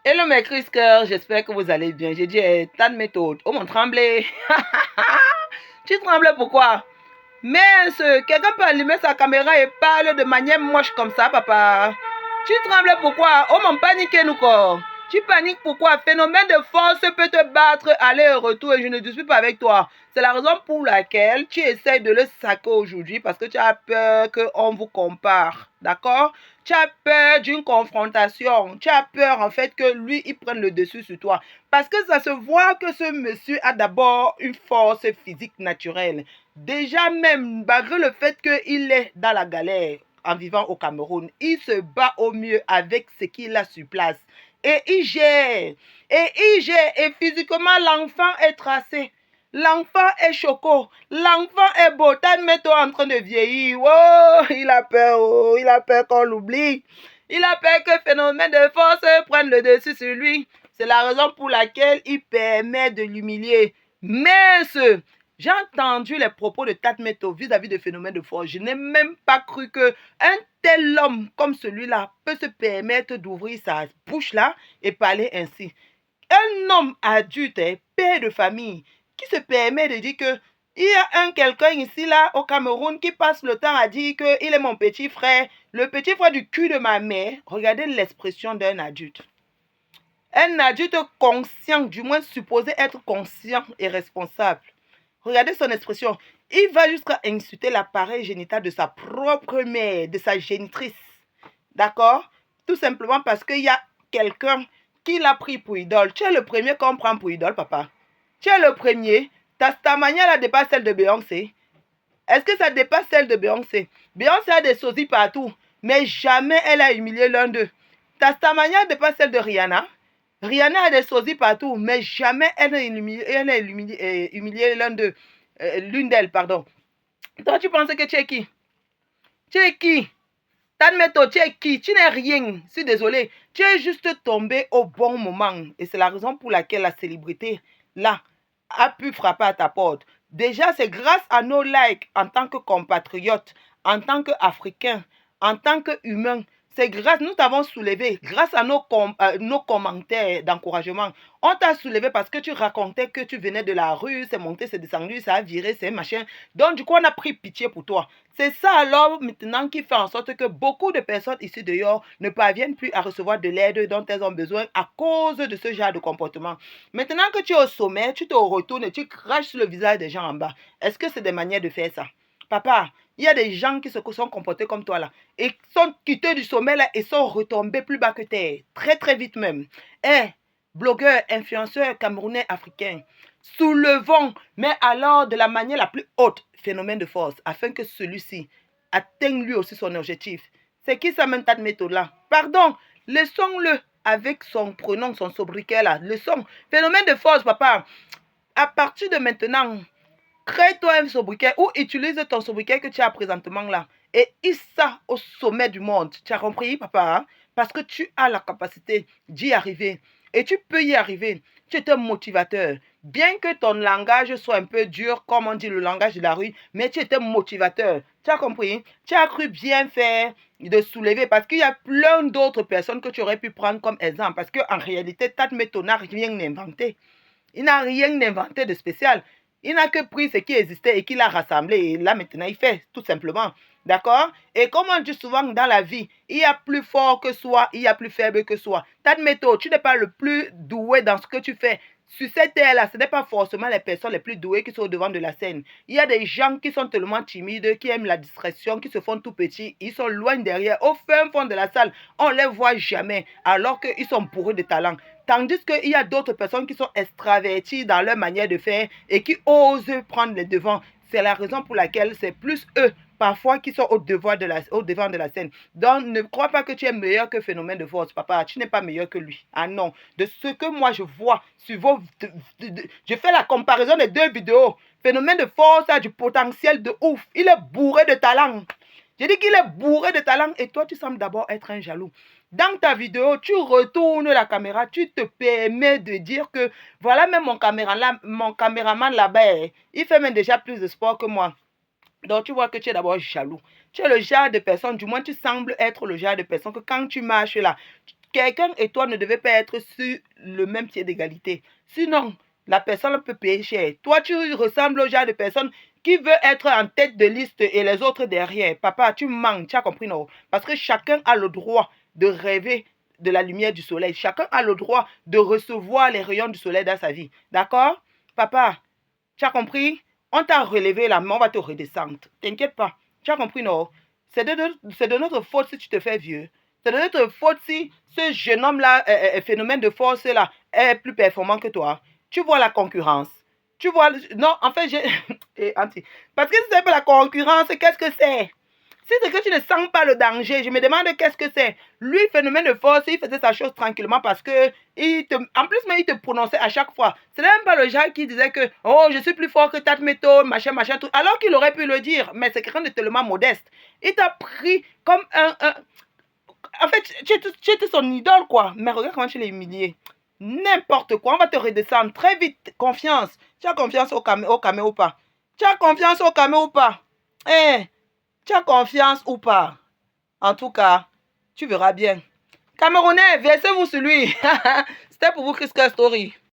Hello mes Crisqueurs, j'espère que vous allez bien. J'ai dit, tas de méthode. Oh mon tremblé. Tu trembles pourquoi? Mais quelqu'un peut allumer sa caméra et parler de manière moche comme ça, papa. Tu trembles pourquoi? Oh mon paniqué nous quoi. Tu paniques pourquoi? Phénomène de force peut te battre aller et retour et je ne dispute pas avec toi. C'est la raison pour laquelle tu essaies de le saquer aujourd'hui parce que tu as peur qu'on vous compare. D'accord? Tu as peur d'une confrontation. Tu as peur en fait que lui, il prenne le dessus sur toi. Parce que ça se voit que ce monsieur a d'abord une force physique naturelle. Déjà même, malgré le fait qu'il est dans la galère en vivant au Cameroun, il se bat au mieux avec ce qu'il a sur place. Et il gère. Et physiquement, l'enfant est tracé. L'enfant est choco. L'enfant est beau. T'admets-toi en train de vieillir. Oh, il a peur. Oh, il a peur qu'on l'oublie. Il a peur que le phénomène de force prenne le dessus sur lui. C'est la raison pour laquelle il permet de l'humilier. Mais j'ai entendu les propos de Tatmeto vis-à-vis de phénomènes de force. Je n'ai même pas cru qu'un tel homme comme celui-là peut se permettre d'ouvrir sa bouche là et parler ainsi. Un homme adulte, père de famille, qui se permet de dire que il y a quelqu'un ici là au Cameroun qui passe le temps à dire qu'il est mon petit frère, le petit frère du cul de ma mère. Regardez l'expression d'un adulte. Un adulte conscient, du moins supposé être conscient et responsable. Regardez son expression. Il va jusqu'à insulter l'appareil génital de sa propre mère, de sa génitrice. D'accord? Tout simplement parce qu'il y a quelqu'un qui l'a pris pour idole. Tu es le premier qu'on prend pour idole, papa. Tu es le premier. Ta manière là dépasse celle de Beyoncé. Est-ce que ça dépasse celle de Beyoncé? Beyoncé a des sosies partout, mais jamais elle a humilié l'un d'eux. Ta manière dépasse celle de Rihanna. Rihanna a des sosies partout, mais jamais elle n'a humilié l'un d'eux. L'une d'elles, pardon. Toi, tu penses que tu es qui? Tu es qui? T'admettons, tu es qui? Tu n'es rien. Je suis désolé. Tu es juste tombé au bon moment. Et c'est la raison pour laquelle la célébrité, là, a pu frapper à ta porte. Déjà, c'est grâce à nos likes en tant que compatriotes, en tant qu'Africains, en tant qu'humains. C'est grâce, nous t'avons soulevé, grâce à nos commentaires d'encouragement. On t'a soulevé parce que tu racontais que tu venais de la rue, c'est monté, c'est descendu, ça a viré, c'est machin. Donc, du coup, on a pris pitié pour toi. C'est ça alors maintenant qui fait en sorte que beaucoup de personnes ici dehors ne parviennent plus à recevoir de l'aide dont elles ont besoin à cause de ce genre de comportement. Maintenant que tu es au sommet, tu te retournes et tu craches sur le visage des gens en bas. Est-ce que c'est des manières de faire ça? Papa, il y a des gens qui se sont comportés comme toi là et sont quittés du sommet là et sont retombés plus bas que terre. Très très vite même. Blogueurs, influenceurs camerounais africains, soulevons, mais alors de la manière la plus haute, phénomène de force, afin que celui-ci atteigne lui aussi son objectif. C'est qui ça mène cette méthode-là? Pardon, laissons-le avec son pronom, son sobriquet là. Laissons. Phénomène de force, papa. À partir de maintenant, crée-toi un sobriquet ou utilise ton sobriquet que tu as présentement là et hisse ça au sommet du monde. Tu as compris, papa? Hein? Parce que tu as la capacité d'y arriver et tu peux y arriver. Tu es un motivateur. Bien que ton langage soit un peu dur, comme on dit le langage de la rue, mais tu es un motivateur. Tu as compris? Tu as cru bien faire de soulever parce qu'il y a plein d'autres personnes que tu aurais pu prendre comme exemple. Parce qu'en réalité, Tatmeto n'a rien inventé. Il n'a rien inventé de spécial. Il n'a que pris ce qui existait et qu'il a rassemblé. Et là, maintenant, il fait, tout simplement. D'accord? Et comme on dit souvent dans la vie, il y a plus fort que soi, il y a plus faible que soi. T'admettons, tu n'es pas le plus doué dans ce que tu fais. Sur cette terre-là, ce n'est pas forcément les personnes les plus douées qui sont au devant de la scène. Il y a des gens qui sont tellement timides, qui aiment la discrétion, qui se font tout petits. Ils sont loin derrière, au fin fond de la salle. On ne les voit jamais, alors qu'ils sont bourrés de talent. Tandis qu'il y a d'autres personnes qui sont extraverties dans leur manière de faire et qui osent prendre les devants. C'est la raison pour laquelle c'est plus eux, parfois, qui sont au devant de la scène. Donc, ne crois pas que tu es meilleur que Phénomène de force, papa. Tu n'es pas meilleur que lui. Ah non. De ce que moi je vois sur vos... Je fais la comparaison des deux vidéos. Phénomène de force a du potentiel de ouf. Il est bourré de talent. J'ai dit qu'il est bourré de talent et toi, tu sembles d'abord être un jaloux. Dans ta vidéo, tu retournes la caméra, tu te permets de dire que voilà même mon caméraman là-bas, il fait même déjà plus de sport que moi. Donc tu vois que tu es d'abord jaloux. Tu es le genre de personne, du moins tu sembles être le genre de personne que quand tu marches là, quelqu'un et toi ne devez pas être sur le même pied d'égalité. Sinon, la personne peut payer cher. Toi, tu ressembles au genre de personne qui veut être en tête de liste et les autres derrière. Papa, tu manques, tu as compris, non? Parce que chacun a le droit de rêver de la lumière du soleil. Chacun a le droit de recevoir les rayons du soleil dans sa vie. D'accord? Papa, tu as compris? On t'a relevé là, mais on va te redescendre. T'inquiète pas. Tu as compris, non? C'est de notre faute si tu te fais vieux. C'est de notre faute si ce jeune homme-là, phénomène de force-là, est plus performant que toi. Tu vois la concurrence. Tu vois... Non, en fait, j'ai... Parce que si c'est pas la concurrence, qu'est-ce que c'est? Si c'est que tu ne sens pas le danger, je me demande qu'est-ce que c'est. Lui, phénomène de force, il faisait sa chose tranquillement parce que, en plus, mais il te prononçait à chaque fois. Ce n'est même pas le genre qui disait que, oh, je suis plus fort que ta méthode, machin, machin, tout. Alors qu'il aurait pu le dire, mais c'est quelqu'un de tellement modeste. Il t'a pris comme En fait, tu étais son idole, quoi. Mais regarde comment tu l'as humilié. N'importe quoi, on va te redescendre très vite. Confiance. Tu as confiance au camé ou pas? Tu as confiance au camé ou pas? Eh, tu as confiance ou pas? En tout cas, tu verras bien. Camerounais, versez-vous sur lui. C'était pour vous, Chris Story.